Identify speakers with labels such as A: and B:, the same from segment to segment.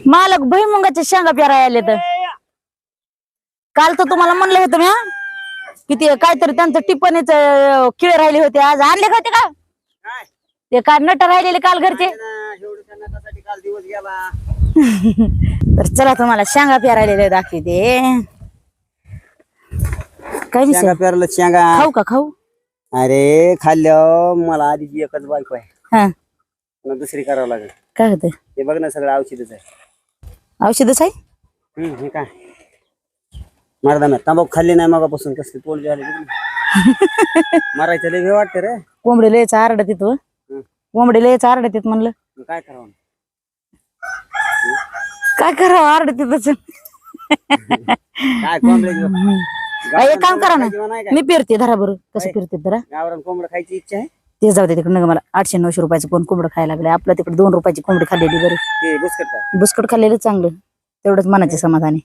A: मालक भुईमुगाच्या शेंगा पेरायला आले तर काल तर तुम्हाला म्हणलं होतं मी किती काहीतरी त्यांचं टिप्पणीच किळे राहिले होते आज आणले होते का ते काय नट राहिलेले काल घरचे तर चला तुम्हाला शेंगा पेरायलेले दाखवते काय
B: शेंगा पेरलं शेंगा
A: खाऊ का खाऊ
B: अरे खाल्लं मला आधीची एकच बायको आहे
A: हा
B: दुसरी करावं लागेल
A: काय होत
B: हे बघ ना सगळं औषधच आहे
A: औषधच आहे
B: हे काय मर्दाना तंबाखू खाल्ली नाही मगापासून कसली पोट झाली मारायचं लय वाटतं रे
A: कोंबडी लयच आरडत येतो कोंबडी लयच आरडत येत म्हणलं
B: काय करावं
A: काय करावं आरडत येतच
B: काय कोंबड्या
A: एक काम करा ना मी पेरते धरा बरं कसं पेरते धरा
B: गावरान कोंबडं खायची इच्छा आहे
A: ते जाऊ दे तिकडे मला 800-900 रुपयाचं कोण कोंबडं खायला लागले आपल्या तिकडे 2 रुपयाची कोंबडी खाल्लेली बरी
B: ते बुसकट काय
A: बुसकट खाल्लेलं चांगलं तेवढंच मनाचे समाधानी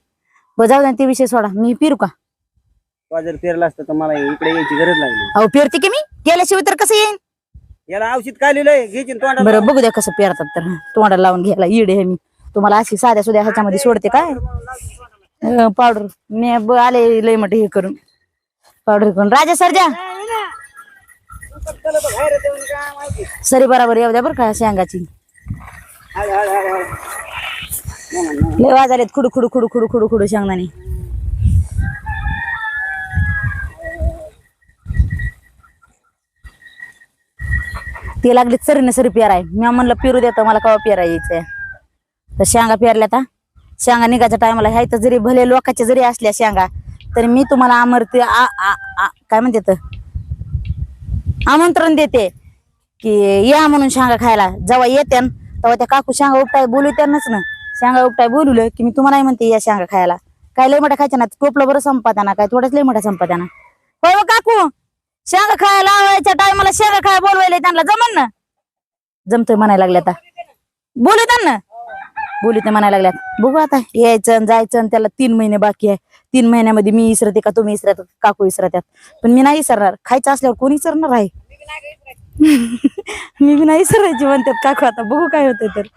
A: बरं जाऊ दे ते विषय सोडा मी पेरू का
B: तो जर पेरला असतं तर मला इकडे यायची गरज लागली
A: अहो पेरते की मी गेल्याशिवाय तर कसं येईन
B: याला औषध काय लिहिलंय घ्यायची तोंडाला
A: बरं बघू द्या कसं पेरतात तर तोंडाला लावून घ्यायला इडे हे मी तुम्हाला अशी साध्या सुद्या ह्याच्यामध्ये सोडते काय पावडर मी आले लय मोठे हे करून पावडर करून राजा सरजा सरी बराबर येऊ द्या बरं का शेंगाची लय वाजालेत खुडू खुडू खुडू खुडू खुडू खुडू शेंगदाणे ते लागले सरीने सरी पेराय मी म्हणलं पेरू देता मला कवा पेरा यायचंय तर शेंगा पेरल्या आता शेंगा निघायच्या टायमाला ह्यात जरी भले लोकांच्या जरी असल्या शेंगा तरी मी तुम्हाला आमरते काय म्हणते आमंत्रण देते की या म्हणून शेंगा खायला जेव्हा येते तेव्हा त्या काकू शेंगा उपटाय बोलू त्यांनाच ना शेंगा उपटाय बोलवलं की मी तुम्हाला म्हणते या शेंगा खायला काय लय मोठ्या खायच्या ना टोपलं बरं संपात्या ना काय थोडंच लय मोठ्या संपात्या ना हो काकू शेंगा खायला लावायच्या टायमाला शेंगा खाय बोलवायला त्यांना जमन ना जमतोय म्हणायला लागल्या आता बोलू त्यांना बोलू ते म्हणायला लागल्यात बघू आता यायचं जायचं त्याला 3 महिने बाकी आहे 3 महिन्यामध्ये मी इसरते का तुम्ही इसरत काकू इसरत्यात पण मी नाही इसरणार खायचं असल्यावर कोणी इसरणार आहे मी बी नाही इसरायची म्हणतात काकू आता बघू काय होतंय तर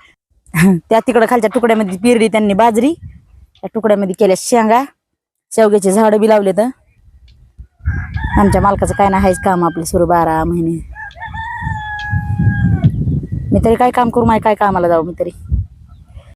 A: त्या तिकडं खालच्या तुकड्यामध्ये पेरली त्यांनी बाजरी त्या तुकड्यामध्ये केल्या शेंगा शेवग्याचे झाड बी लावले तर आमच्या मालकाचं काय नाही काम आपले सुरू 12 महिने मी तरी काय काम करू माय काय कामाला जाऊ मी तरी